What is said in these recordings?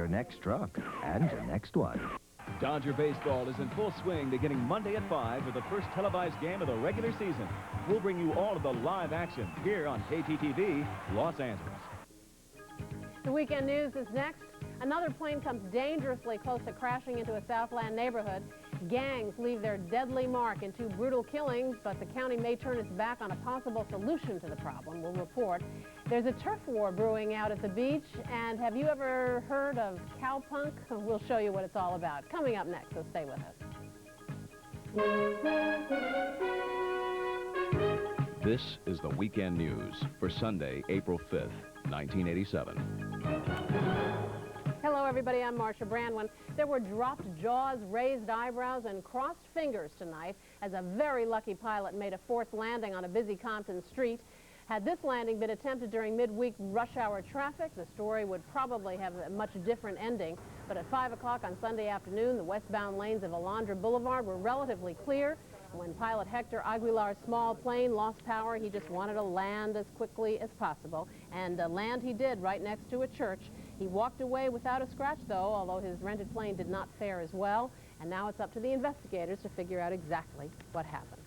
your next truck and your next one. Dodger baseball is in full swing beginning Monday at 5 with the first televised game of the regular season. We'll bring you all of the live action here on KTTV, Los Angeles. The weekend news is next. Another plane comes dangerously close to crashing into a Southland neighborhood. Gangs leave their deadly mark in 2 brutal killings, but the county may turn its back on a possible solution to the problem. We'll report. There's a turf war brewing out at the beach, and have you ever heard of cowpunk? We'll show you what it's all about. Coming up next, so stay with us. This is the weekend news for Sunday, April 5th, 1987. Hello, everybody. I'm Marsha Brandwin. There were dropped jaws, raised eyebrows, and crossed fingers tonight as a very lucky pilot made a 4th landing on a busy Compton street. Had this landing been attempted during midweek rush hour traffic, the story would probably have a much different ending. But at 5 o'clock on Sunday afternoon, the westbound lanes of Alondra Boulevard were relatively clear. When pilot Hector Aguilar's small plane lost power, he just wanted to land as quickly as possible. And land he did right next to a church. He walked away without a scratch, though, although his rented plane did not fare as well. And now it's up to the investigators to figure out exactly what happened.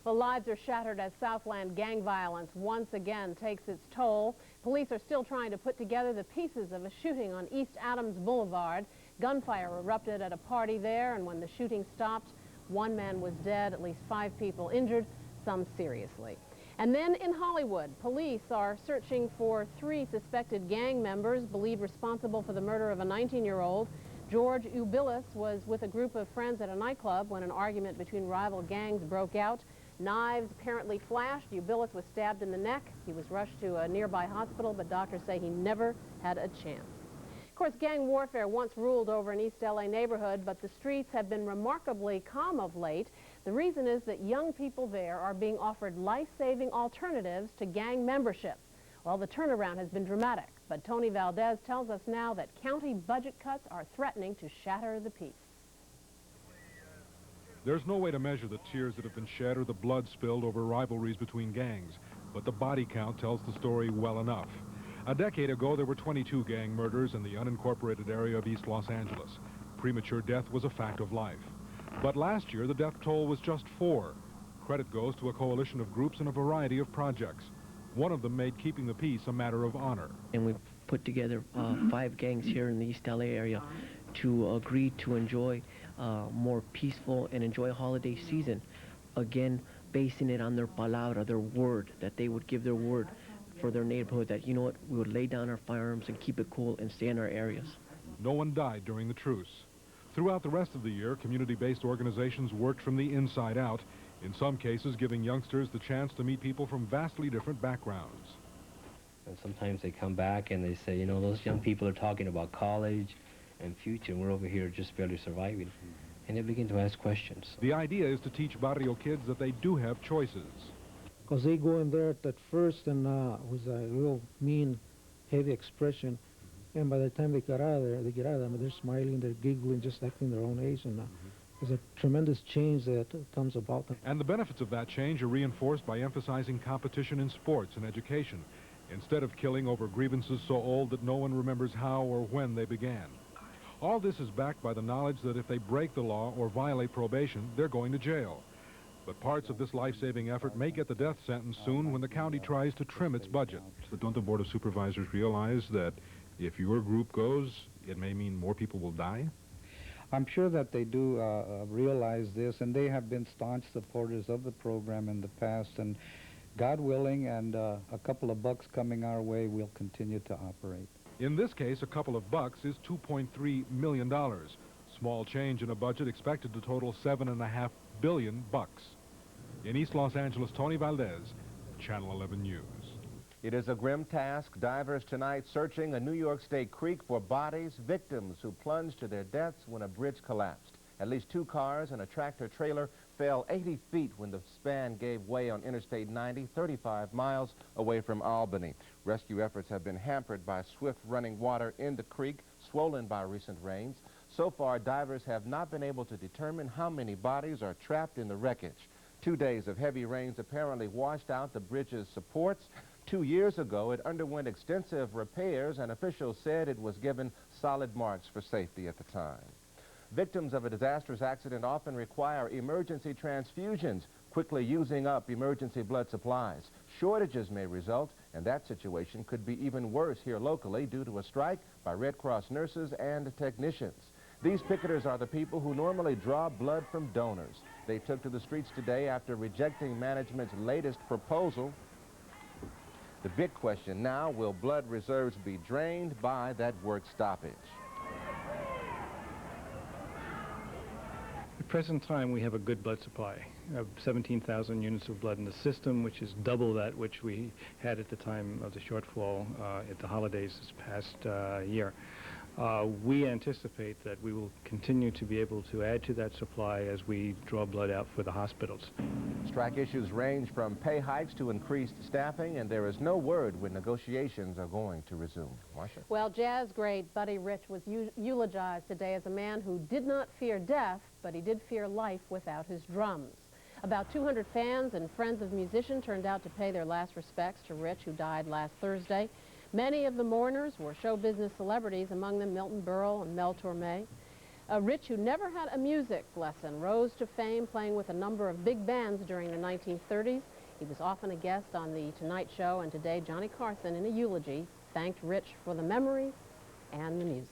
Well, lives are shattered as Southland gang violence once again takes its toll. Police are still trying to put together the pieces of a shooting on East Adams Boulevard. Gunfire erupted at a party there, and when the shooting stopped, 1 man was dead, at least 5 people injured, some seriously. And then in Hollywood, police are searching for 3 suspected gang members believed responsible for the murder of a 19-year-old. George Ubilis was with a group of friends at a nightclub when an argument between rival gangs broke out. Knives apparently flashed. Ubilis was stabbed in the neck. He was rushed to a nearby hospital, but doctors say he never had a chance. Of course, gang warfare once ruled over an East LA neighborhood, but the streets have been remarkably calm of late. The reason is that young people there are being offered life-saving alternatives to gang membership. Well, the turnaround has been dramatic, but Tony Valdez tells us now that county budget cuts are threatening to shatter the peace. There's no way to measure the tears that have been shed or the blood spilled over rivalries between gangs, but the body count tells the story well enough. A decade ago, there were 22 gang murders in the unincorporated area of East Los Angeles. Premature death was a fact of life. But last year, the death toll was just 4. Credit goes to a coalition of groups and a variety of projects. One of them made keeping the peace a matter of honor. And we've put together 5 gangs here in the East LA area to agree to enjoy more peaceful and enjoy a holiday season. Again, basing it on their palabra, their word, that they would give their word for their neighborhood, that, you know what, we would lay down our firearms and keep it cool and stay in our areas. No one died during the truce. Throughout the rest of the year, community-based organizations worked from the inside out, in some cases giving youngsters the chance to meet people from vastly different backgrounds. And sometimes they come back and they say, you know, those young people are talking about college and future, and we're over here just barely surviving. And they begin to ask questions. The idea is to teach barrio kids that they do have choices. Because they go in there at first and with a real mean, heavy expression, and by the time they get out of there, they're smiling, they're giggling, just acting their own age, and there's a tremendous change that comes about. And the benefits of that change are reinforced by emphasizing competition in sports and education, instead of killing over grievances so old that no one remembers how or when they began. All this is backed by the knowledge that if they break the law or violate probation, they're going to jail. But parts of this life-saving effort may get the death sentence soon when the county tries to trim its budget. But don't the Board of Supervisors realize that if your group goes, it may mean more people will die? I'm sure that they do realize this, and they have been staunch supporters of the program in the past, and God willing, and a couple of bucks coming our way, we'll continue to operate. In this case, a couple of bucks is $2.3 million. Small change in a budget expected to total $7.5 billion bucks. In East Los Angeles, Tony Valdez, Channel 11 News. It is a grim task. Divers tonight searching a New York State creek for bodies, victims who plunged to their deaths when a bridge collapsed. At least 2 cars and a tractor-trailer fell 80 feet when the span gave way on Interstate 90, 35 miles away from Albany. Rescue efforts have been hampered by swift running water in the creek, swollen by recent rains. So far, divers have not been able to determine how many bodies are trapped in the wreckage. 2 days of heavy rains apparently washed out the bridge's supports. 2 years ago, it underwent extensive repairs, and officials said it was given solid marks for safety at the time. Victims of a disastrous accident often require emergency transfusions, quickly using up emergency blood supplies. Shortages may result, and that situation could be even worse here locally due to a strike by Red Cross nurses and technicians. These picketers are the people who normally draw blood from donors. They took to the streets today after rejecting management's latest proposal. The big question now, will blood reserves be drained by that work stoppage? At the present time, we have a good blood supply of 17,000 units of blood in the system, which is double that which we had at the time of the shortfall at the holidays this past year. We anticipate that we will continue to be able to add to that supply as we draw blood out for the hospitals. Strike issues range from pay hikes to increased staffing, and there is no word when negotiations are going to resume. Marcia? Well, jazz great Buddy Rich was eulogized today as a man who did not fear death, but he did fear life without his drums. About 200 fans and friends of musicians turned out to pay their last respects to Rich, who died last Thursday. Many of the mourners were show business celebrities, among them Milton Berle and Mel Torme. Rich, who never had a music lesson, rose to fame playing with a number of big bands during the 1930s. He was often a guest on The Tonight Show, and today Johnny Carson, in a eulogy, thanked Rich for the memories and the music.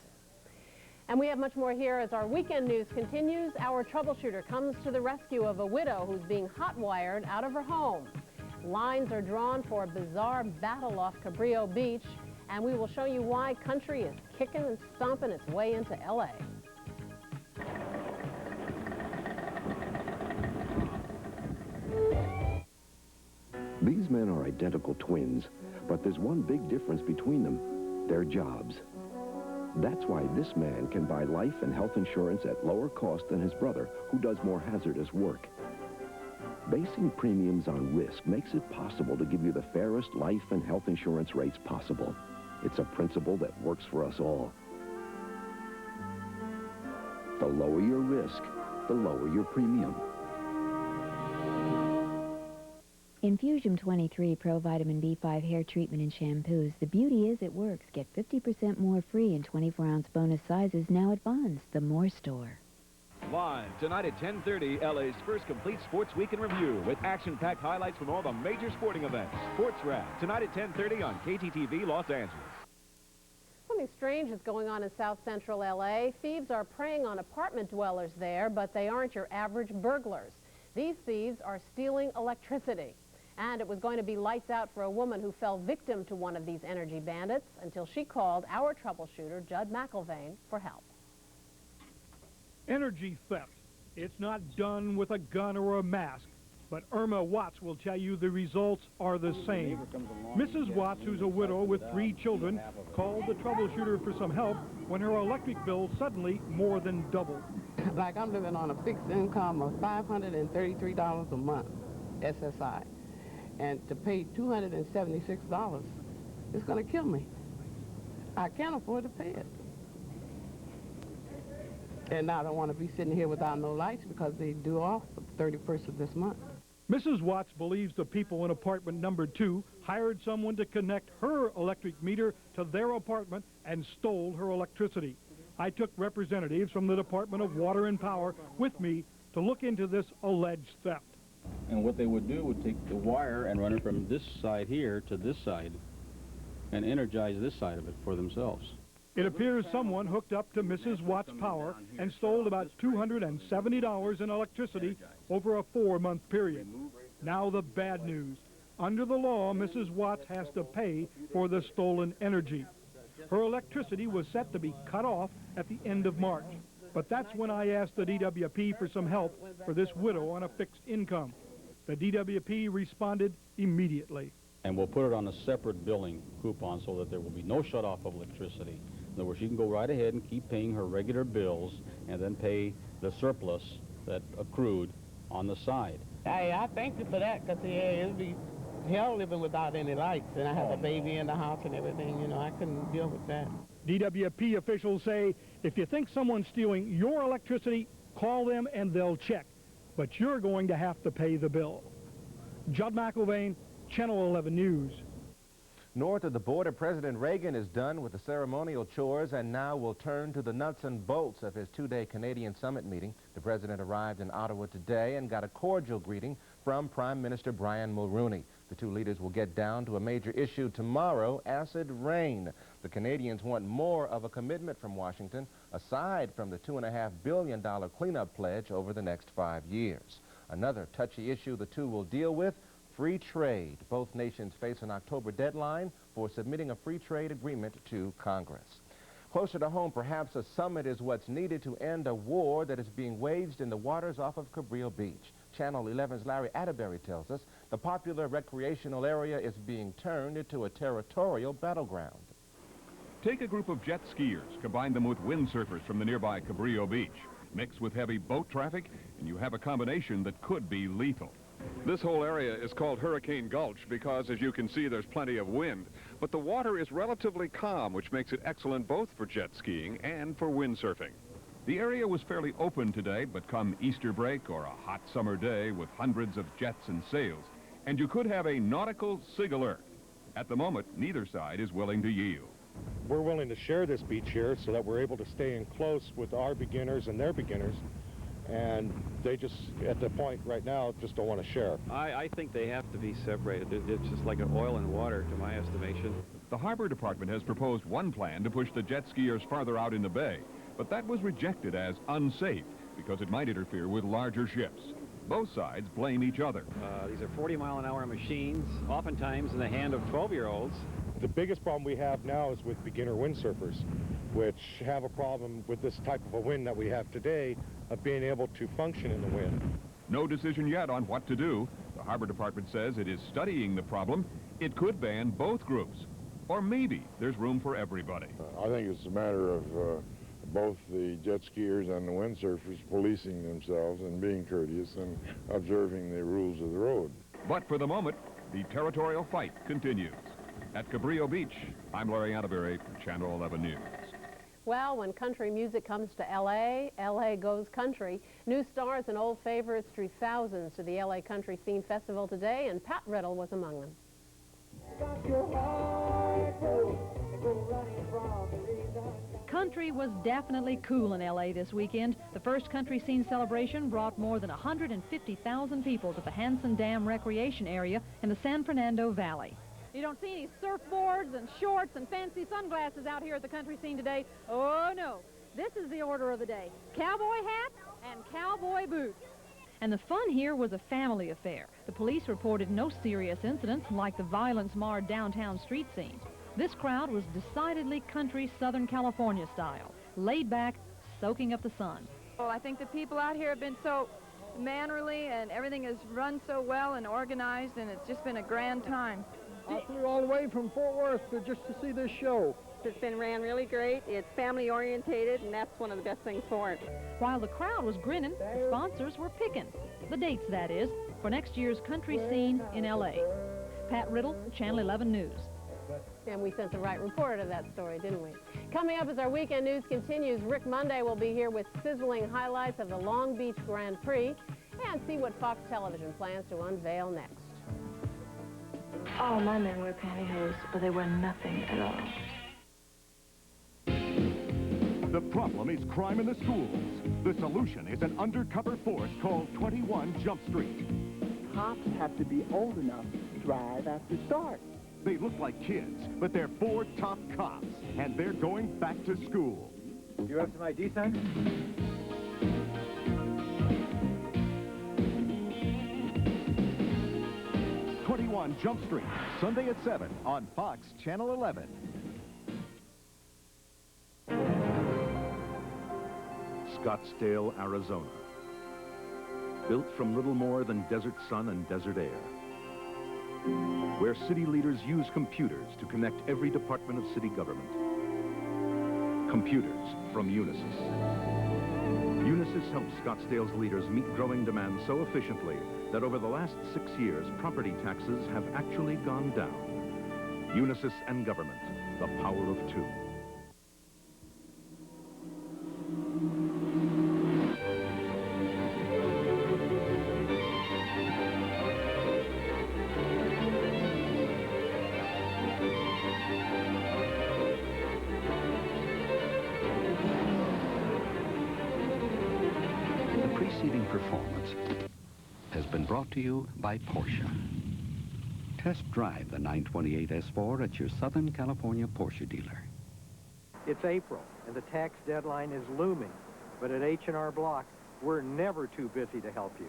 And we have much more here as our weekend news continues. Our troubleshooter comes to the rescue of a widow who's being hot-wired out of her home. Lines are drawn for a bizarre battle off Cabrillo Beach, and we will show you why country is kicking and stomping its way into L.A. These men are identical twins, but there's one big difference between them: their jobs. That's why this man can buy life and health insurance at lower cost than his brother, who does more hazardous work. Basing premiums on risk makes it possible to give you the fairest life and health insurance rates possible. It's a principle that works for us all. The lower your risk, the lower your premium. Infusion 23 Pro Vitamin B5 hair treatment and shampoos. The beauty is it works. Get 50% more free in 24-ounce bonus sizes now at Vons, the More Store. Live tonight at 10:30, LA's first complete sports week in review with action-packed highlights from all the major sporting events. Sports Wrap, tonight at 10:30 on KTTV Los Angeles. Something strange is going on in South Central LA. Thieves are preying on apartment dwellers there, but they aren't your average burglars. These thieves are stealing electricity. And it was going to be lights out for a woman who fell victim to one of these energy bandits until she called our troubleshooter, Judd McElvain, for help. Energy theft. It's not done with a gun or a mask, but Irma Watts will tell you the results are the same. Mrs. Watts, who's a widow with 3 children, called the troubleshooter for some help when her electric bill suddenly more than doubled. Like I'm living on a fixed income of $533 a month, SSI. And to pay $276, it's going to kill me. I can't afford to pay it. And now I don't want to be sitting here without no lights because they due off the 31st of this month. Mrs. Watts believes the people in apartment number 2 hired someone to connect her electric meter to their apartment and stole her electricity. I took representatives from the Department of Water and Power with me to look into this alleged theft. And what they would do would take the wire and run it from this side here to this side and energize this side of it for themselves. It appears someone hooked up to Mrs. Watts' power and stole about $270 in electricity over a 4-month period. Now the bad news. Under the law, Mrs. Watts has to pay for the stolen energy. Her electricity was set to be cut off at the end of March. But that's when I asked the DWP for some help for this widow on a fixed income. The DWP responded immediately. And we'll put it on a separate billing coupon so that there will be no shut-off of electricity. In other words, she can go right ahead and keep paying her regular bills and then pay the surplus that accrued on the side. Hey, I thank you for that, because yeah, it'd be hell living without any lights, and I have a baby in the house and everything, you know, I couldn't deal with that. DWP officials say if you think someone's stealing your electricity, call them and they'll check. But you're going to have to pay the bill. Judd McElvain, Channel 11 News. North of the border, President Reagan is done with the ceremonial chores and now will turn to the nuts and bolts of his two-day Canadian summit meeting. The president arrived in Ottawa today and got a cordial greeting from Prime Minister Brian Mulroney. The two leaders will get down to a major issue tomorrow, acid rain. The Canadians want more of a commitment from Washington, aside from the $2.5 billion cleanup pledge over the next 5 years. Another touchy issue the two will deal with, free trade. Both nations face an October deadline for submitting a free trade agreement to Congress. Closer to home, perhaps a summit is what's needed to end a war that is being waged in the waters off of Cabrillo Beach. Channel 11's Larry Atterbury tells us the popular recreational area is being turned into a territorial battleground. Take a group of jet skiers, combine them with windsurfers from the nearby Cabrillo Beach, mix with heavy boat traffic, and you have a combination that could be lethal. This whole area is called Hurricane Gulch because, as you can see, there's plenty of wind. But the water is relatively calm, which makes it excellent both for jet skiing and for windsurfing. The area was fairly open today, but come Easter break or a hot summer day with hundreds of jets and sails, and you could have a nautical sig alert. At the moment, neither side is willing to yield. We're willing to share this beach here so that we're able to stay in close with our beginners and their beginners. And they just, at the point right now, just don't want to share. I think they have to be separated. It's just like an oil and water, to my estimation. The Harbor Department has proposed one plan to push the jet skiers farther out in the bay, but that was rejected as unsafe because it might interfere with larger ships. Both sides blame each other. These are 40-mile-an-hour machines, oftentimes in the hand of 12-year-olds. The biggest problem we have now is with beginner windsurfers, which have a problem with this type of a wind that we have today of being able to function in the wind. No decision yet on what to do. The Harbor Department says it is studying the problem. It could ban both groups. Or maybe there's room for everybody. I think it's a matter of both the jet skiers and the windsurfers policing themselves and being courteous and observing the rules of the road. But for the moment, the territorial fight continues. At Cabrillo Beach, I'm Larry Atterbury, Channel 11 News. Well, when country music comes to L.A., L.A. goes country. New stars and old favorites drew thousands to the L.A. Country Theme Festival today, and Pat Riddle was among them. Country was definitely cool in L.A. this weekend. The first country scene celebration brought more than 150,000 people to the Hanson Dam Recreation Area in the San Fernando Valley. You don't see any surfboards and shorts and fancy sunglasses out here at the country scene today. Oh, no. This is the order of the day. Cowboy hats and cowboy boots. And the fun here was a family affair. The police reported no serious incidents like the violence-marred downtown street scene. This crowd was decidedly country Southern California style, laid back, soaking up the sun. Well, I think the people out here have been so mannerly and everything is run so well and organized, and it's just been a grand time. I flew all the way from Fort Worth just to see this show. It's been ran really great. It's family orientated, and that's one of the best things for it. While the crowd was grinning, the sponsors were picking. The dates, that is, for next year's country scene in L.A. Pat Riddle, Channel 11 News. And we sent the right reporter to that story, didn't we? Coming up as our weekend news continues, Rick Monday will be here with sizzling highlights of the Long Beach Grand Prix and see what Fox Television plans to unveil next. All my men wear pantyhose, but they wear nothing at all. The problem is crime in the schools. The solution is an undercover force called 21 Jump Street. Cops have to be old enough to drive after dark. They look like kids, but they're 4 top cops, and they're going back to school. You have some ID, son? 21 Jump Street, Sunday at 7 on Fox Channel 11. Scottsdale, Arizona. Built from little more than desert sun and desert air. Where city leaders use computers to connect every department of city government. Computers from Unisys. Unisys helps Scottsdale's leaders meet growing demand so efficiently that over the last 6 years, property taxes have actually gone down. Unisys and government, the power of two. preceding performance has been brought to you by Porsche. Test drive the 928 S4 at your Southern California Porsche dealer. It's April, and the tax deadline is looming. But at H&R Block, we're never too busy to help you.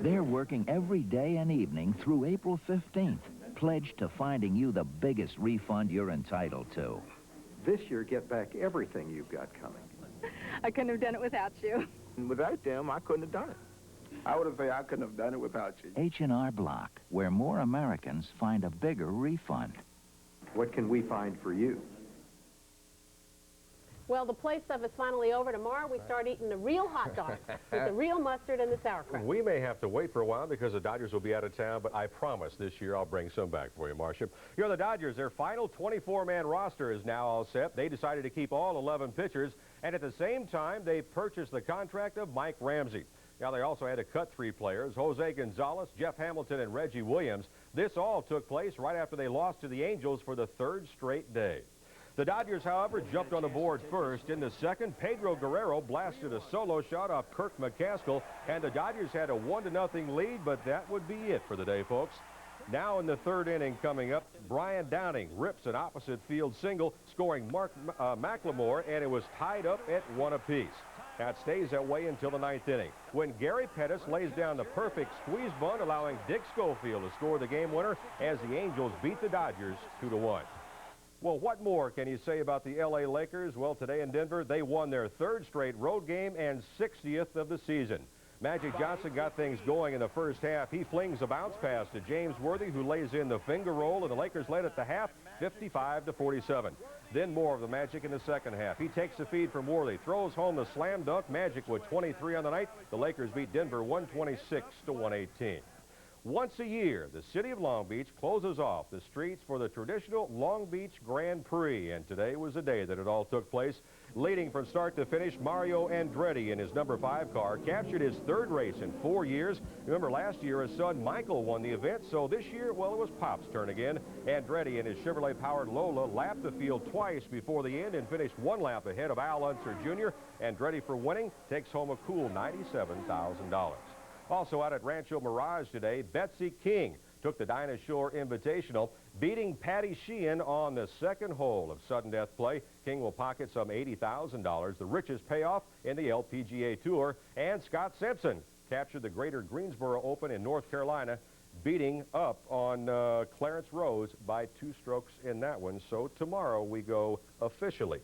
They're working every day and evening through April 15th, pledged to finding you the biggest refund you're entitled to. This year, get back everything you've got coming. I couldn't have done it without you. Without them, I couldn't have done it. I would have said I couldn't have done it without you. H&R Block, where more Americans find a bigger refund. What can we find for you? Well, the play stuff is finally over. Tomorrow we start eating the real hot dogs with the real mustard and the sauerkraut. We may have to wait for a while because the Dodgers will be out of town, but I promise this year I'll bring some back for you, Marcia. You know, the Dodgers, their final 24-man roster is now all set. They decided to keep all 11 pitchers, and at the same time, they purchased the contract of Mike Ramsey. Now, they also had to cut 3 players, Jose Gonzalez, Jeff Hamilton, and Reggie Williams. This all took place right after they lost to the Angels for the 3rd straight day. The Dodgers, however, jumped on the board first. In the second, Pedro Guerrero blasted a solo shot off Kirk McCaskill, and the Dodgers had a 1-0 lead, but that would be it for the day, folks. Now in the 3rd inning coming up, Brian Downing rips an opposite field single, scoring Mark McLemore, and it was tied up at 1 apiece. That stays that way until the 9th inning, when Gary Pettis lays down the perfect squeeze bunt, allowing Dick Schofield to score the game winner as the Angels beat the Dodgers 2-1. Well, what more can you say about the L.A. Lakers? Well, today in Denver, they won their 3rd straight road game and 60th of the season. Magic Johnson got things going in the first half. He flings a bounce pass to James Worthy, who lays in the finger roll, and the Lakers led at the half, 55-47. Then more of the Magic in the second half. He takes the feed from Worthy, throws home the slam dunk. Magic with 23 on the night. The Lakers beat Denver 126-118. Once a year, the city of Long Beach closes off the streets for the traditional Long Beach Grand Prix, and today was the day that it all took place. Leading from start to finish, Mario Andretti in his number 5 car captured his 3rd race in 4 years. Remember, last year his son Michael won the event, so this year, well, it was Pop's turn again. Andretti in his Chevrolet-powered Lola lapped the field twice before the end and finished 1 lap ahead of Al Unser Jr. Andretti, for winning, takes home a cool $97,000. Also out at Rancho Mirage today, Betsy King took the Dinah Shore Invitational, beating Patty Sheehan on the 2nd hole of sudden death play. King will pocket some $80,000, the richest payoff in the LPGA Tour. And Scott Simpson captured the Greater Greensboro Open in North Carolina, beating up on Clarence Rose by 2 strokes in that one. So tomorrow we go officially.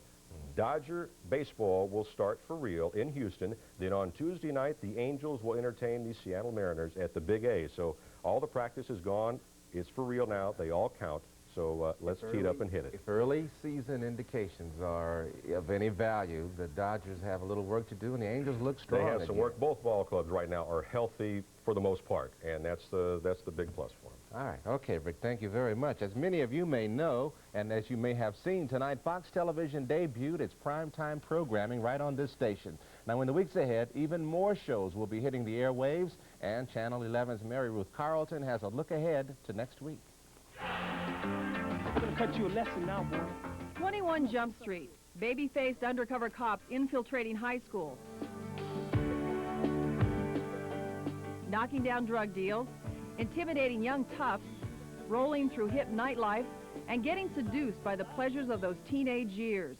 Dodger baseball will start for real in Houston. Then on Tuesday night, the Angels will entertain the Seattle Mariners at the Big A. So all the practice is gone. It's for real now. They all count. So let's tee it up and hit it. If early season indications are of any value, the Dodgers have a little work to do, and the Angels look strong. They have some work. Both ball clubs right now are healthy for the most part, and that's the big plus for them. All right. Okay, Rick, thank you very much. As many of you may know, and as you may have seen tonight, Fox Television debuted its primetime programming right on this station. Now, in the weeks ahead, even more shows will be hitting the airwaves, and Channel 11's Mary Ruth Carlton has a look ahead to next week. I'm going to cut you a lesson now, boy. 21 Jump Street. Baby-faced undercover cops infiltrating high school. Knocking down drug deals, intimidating young toughs, rolling through hip nightlife, and getting seduced by the pleasures of those teenage years.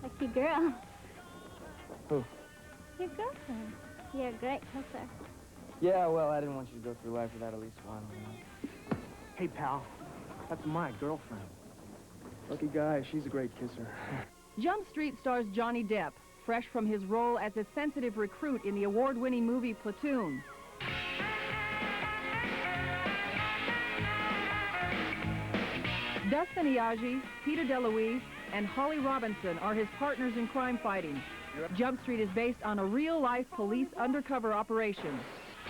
Lucky girl. Who? Your girlfriend. You're a great kisser. Yeah, well, I didn't want you to go through life without at least one. Hey, pal, that's my girlfriend. Lucky guy, she's a great kisser. Jump Street stars Johnny Depp, fresh from his role as a sensitive recruit in the award-winning movie Platoon. Dustin Iaggi, Peter DeLuise, and Holly Robinson are his partners in crime fighting. Jump Street is based on a real-life police undercover operation.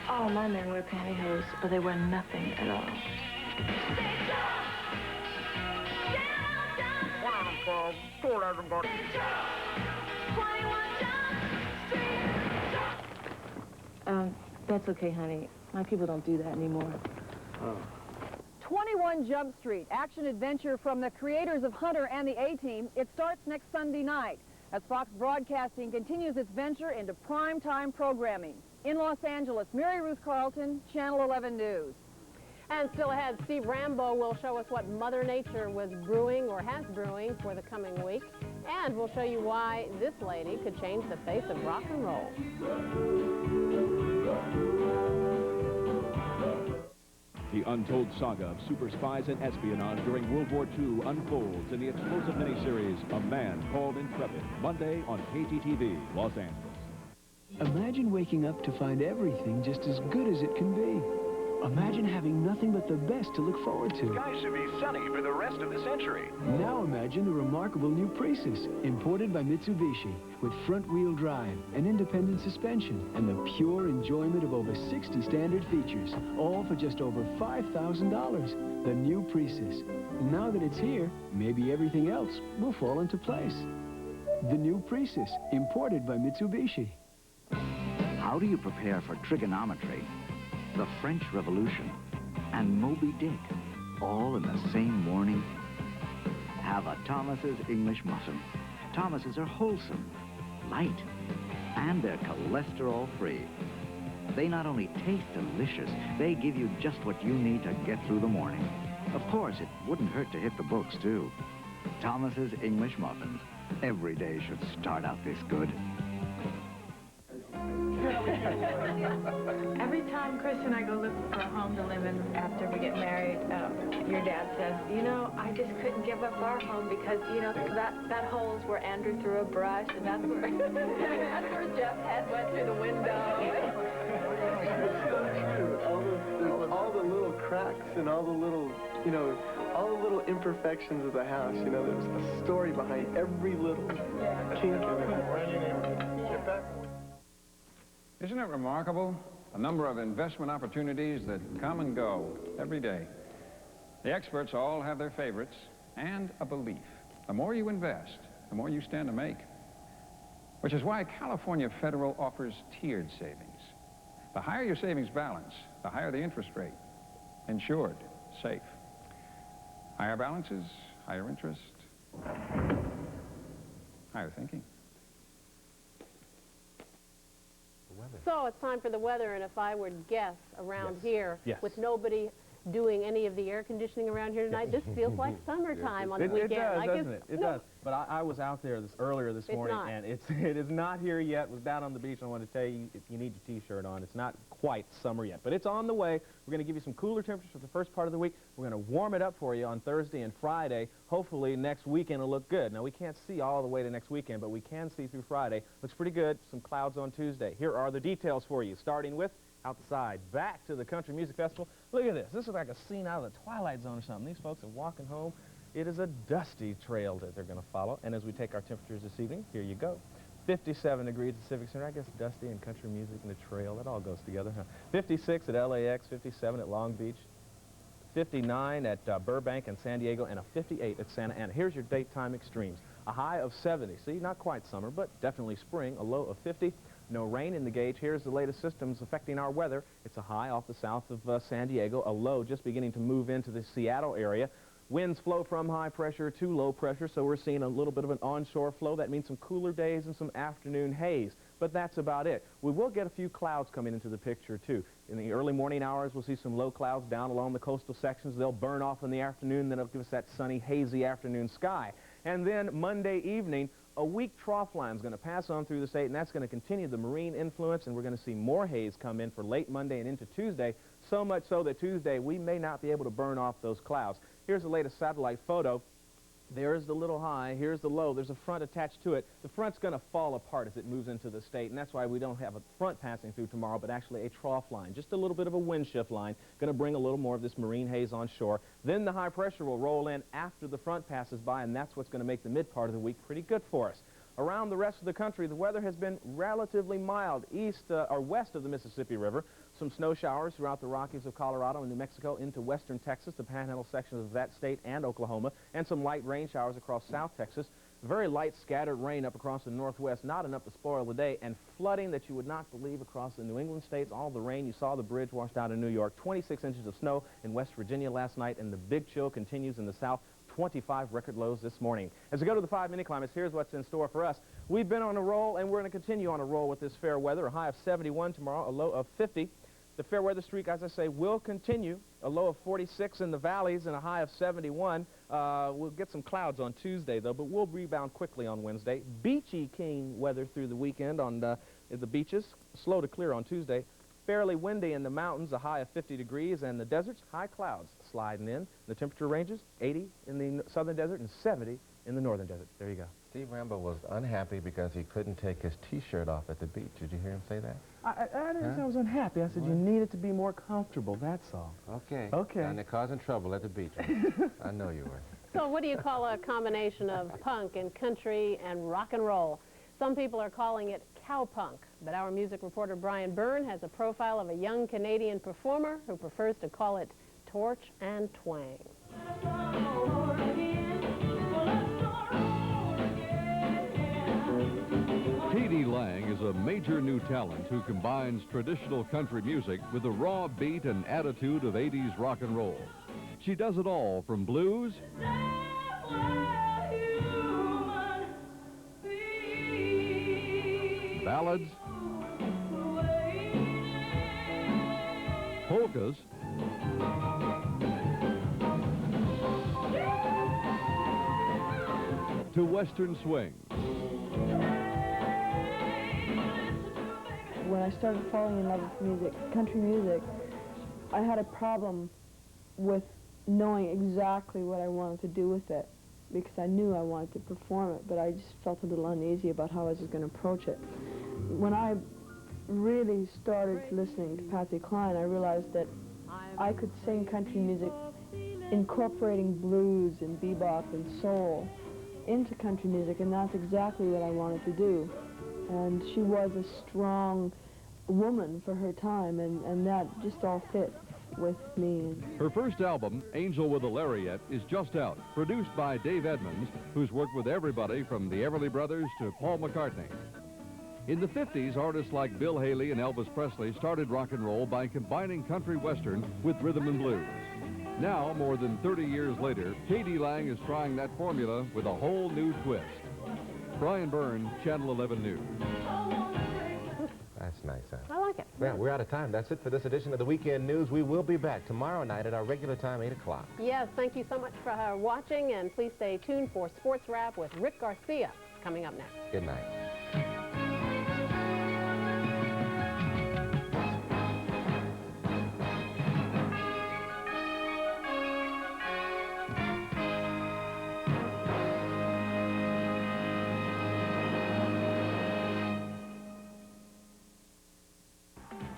All my men wear pantyhose, but they wear nothing at all. School everybody. That's okay, honey. My people don't do that anymore. Oh. 21 Jump Street, action-adventure from the creators of Hunter and the A-Team. It starts next Sunday night as Fox Broadcasting continues its venture into primetime programming. In Los Angeles, Mary Ruth Carlton, Channel 11 News. And still ahead, Steve Rambo will show us what Mother Nature was brewing or has brewing for the coming week. And we'll show you why this lady could change the face of rock and roll. The untold saga of super spies and espionage during World War II unfolds in the explosive miniseries A Man Called Intrepid, Monday on KTTV, Los Angeles. Imagine waking up to find everything just as good as it can be. Imagine having nothing but the best to look forward to. Skies should be sunny for the rest of the century. Now imagine the remarkable new Prius, imported by Mitsubishi, with front-wheel drive, an independent suspension, and the pure enjoyment of over 60 standard features, all for just over $5,000. The new Prius. Now that it's here, maybe everything else will fall into place. The new Prius, imported by Mitsubishi. How do you prepare for trigonometry, the French Revolution, and Moby Dick, all in the same morning? Have a Thomas's English muffin. Thomas's are wholesome, light, and they're cholesterol-free. They not only taste delicious, they give you just what you need to get through the morning. Of course, it wouldn't hurt to hit the books, too. Thomas's English muffins. Every day should start out this good. Every time Chris and I go look for a home to live in after we get married, your dad says, you know, I just couldn't give up our home because, you know, that hole's where Andrew threw a brush, and that's where, that's where Jeff's head went through the window. All the little cracks and all the little, you know, all the little imperfections of the house, you know, there's a story behind every little kink in it. Isn't it remarkable, the number of investment opportunities that come and go every day? The experts all have their favorites and a belief. The more you invest, the more you stand to make. Which is why California Federal offers tiered savings. The higher your savings balance, the higher the interest rate. Insured, safe. Higher balances, higher interest, higher thinking. So it's time for the weather, and if I were to guess around here, Yes. with nobody doing any of the air conditioning around here tonight, this feels like summertime on the weekend. It does, like doesn't it? It does. But I was out there earlier this morning, not. and it is not here yet. Was down on the beach. I want to tell you, if you need your T-shirt on, it's not quite summer yet, but it's on the way. We're going to give you some cooler temperatures for the first part of the week. We're going to warm it up for you on Thursday and Friday. Hopefully next weekend will look good. Now, we can't see all the way to next weekend, but we can see through Friday. Looks pretty good. Some clouds on Tuesday. Here are the details for you, starting with outside, back to the Country Music Festival. Look at this. This is like a scene out of the Twilight Zone or something. These folks are walking home. It is a dusty trail that they're going to follow. And as we take our temperatures this evening, here you go. 57 degrees at Civic Center. I guess dusty and country music and the trail, that all goes together, huh? 56 at LAX, 57 at Long Beach, 59 at Burbank and San Diego, and a 58 at Santa Ana. Here's your daytime extremes. A high of 70. See, not quite summer, but definitely spring. A low of 50. No rain in the gauge. Here's the latest systems affecting our weather. It's a high off the south of San Diego, a low just beginning to move into the Seattle area. Winds flow from high pressure to low pressure, so we're seeing a little bit of an onshore flow. That means some cooler days and some afternoon haze, but that's about it. We will get a few clouds coming into the picture, too. In the early morning hours, we'll see some low clouds down along the coastal sections. They'll burn off in the afternoon, then it'll give us that sunny, hazy afternoon sky. And then Monday evening, a weak trough line is going to pass on through the state, and that's going to continue the marine influence, and we're going to see more haze come in for late Monday and into Tuesday, so much so that Tuesday we may not be able to burn off those clouds. Here's the latest satellite photo. There's the little high, here's the low, there's a front attached to it. The front's going to fall apart as it moves into the state, and that's why we don't have a front passing through tomorrow, but actually a trough line, just a little bit of a wind shift line, going to bring a little more of this marine haze on shore. Then the high pressure will roll in after the front passes by, and that's what's going to make the mid part of the week pretty good for us. Around the rest of the country, the weather has been relatively mild east or west of the Mississippi River. Some snow showers throughout the Rockies of Colorado and New Mexico into western Texas, the panhandle sections of that state and Oklahoma, and some light rain showers across South Texas. Very light scattered rain up across the northwest, not enough to spoil the day, and flooding that you would not believe across the New England states. All the rain, you saw the bridge washed out in New York, 26 inches of snow in West Virginia last night, and the big chill continues in the south. 25 record lows this morning. As we go to the 5 mini-climates, here's what's in store for us. We've been on a roll, and we're going to continue on a roll with this fair weather. A high of 71 tomorrow, a low of 50. The fair weather streak, as I say, will continue. A low of 46 in the valleys and a high of 71. We'll get some clouds on Tuesday, though, but we'll rebound quickly on Wednesday. Beachy keen weather through the weekend on the beaches. Slow to clear on Tuesday. Fairly windy in the mountains, a high of 50 degrees, and the deserts, high clouds sliding in. The temperature ranges 80 in the southern desert and 70 in the northern desert. There you go. Steve Rambo was unhappy because he couldn't take his T-shirt off at the beach. Did you hear him say that? I didn't say I was unhappy. I said you needed to be more comfortable, that's all. Okay. Okay. And they're causing trouble at the beach. I know you were. So what do you call a combination of punk and country and rock and roll? Some people are calling it cowpunk, but our music reporter Brian Byrne has a profile of a young Canadian performer who prefers to call it torch and twang. Katie Lang is a major new talent who combines traditional country music with the raw beat and attitude of 80s rock and roll. She does it all from blues ballads, polkas, to western swing. When I started falling in love with music, country music, I had a problem with knowing exactly what I wanted to do with it, because I knew I wanted to perform it, but I just felt a little uneasy about how I was going to approach it. When I really started listening to Patsy Cline, I realized that I could sing country music incorporating blues and bebop and soul into country music, and that's exactly what I wanted to do. And she was a strong woman for her time, and that just all fit with me. Her first album, Angel with a Lariat, is just out, produced by Dave Edmonds, who's worked with everybody from the Everly Brothers to Paul McCartney. In the 50s, artists like Bill Haley and Elvis Presley started rock and roll by combining country western with rhythm and blues. Now, more than 30 years later, Katie Lang is trying that formula with a whole new twist. Brian Byrne, Channel 11 News. That's nice, huh? I like it. Well, we're out of time. That's it for this edition of the Weekend News. We will be back tomorrow night at our regular time, 8 o'clock. Yes, thank you so much for watching, and please stay tuned for Sports Wrap with Rick Garcia coming up next. Good night.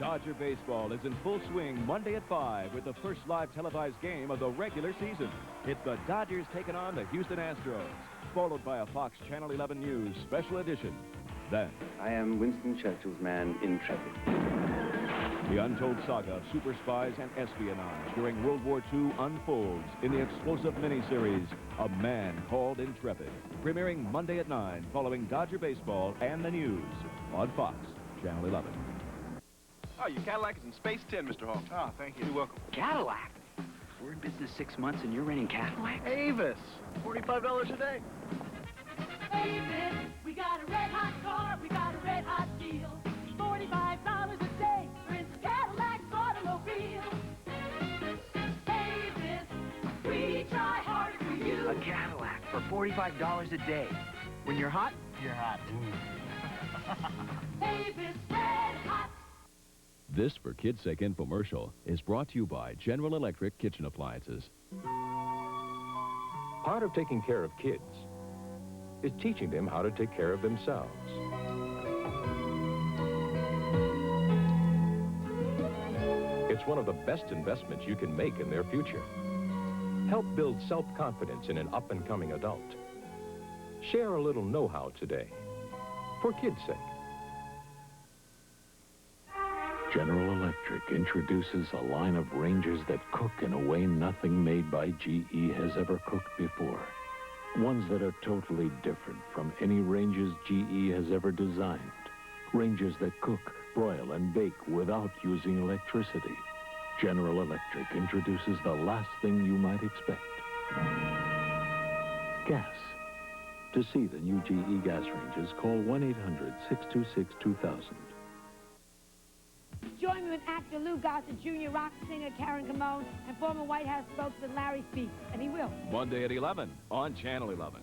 Dodger baseball is in full swing Monday at 5 with the first live televised game of the regular season. It's the Dodgers taking on the Houston Astros, followed by a Fox Channel 11 News special edition. Then, I am Winston Churchill's man, Intrepid. the untold saga of super spies and espionage during World War II unfolds in the explosive miniseries, A Man Called Intrepid, premiering Monday at 9 following Dodger baseball and the news on Fox Channel 11. Oh, your Cadillac is in space 10, Mr. Hall. Oh, thank you. You're welcome. Cadillac? We're in business 6 months and you're renting Cadillacs? Avis, $45 a day. Avis, we got a red hot car, we got a red hot deal. $45 a day, Prince Cadillac's automobile. Avis, we try harder for you. A Cadillac for $45 a day. When you're hot, you're hot. Avis, red hot. This For Kids' Sake infomercial is brought to you by General Electric Kitchen Appliances. Part of taking care of kids is teaching them how to take care of themselves. It's one of the best investments you can make in their future. Help build self-confidence in an up-and-coming adult. Share a little know-how today. For kids' sake. General Electric introduces a line of Rangers that cook in a way nothing made by GE has ever cooked before. Ones that are totally different from any ranges GE has ever designed. Ranges that cook, broil, and bake without using electricity. General Electric introduces the last thing you might expect. Gas. To see the new GE gas ranges, call 1-800-626-2000. Join me with actor Lou Gossett, junior rock singer Karen Camone, and former White House spokesman Larry Speaks, and he will. Monday at 11 on Channel 11.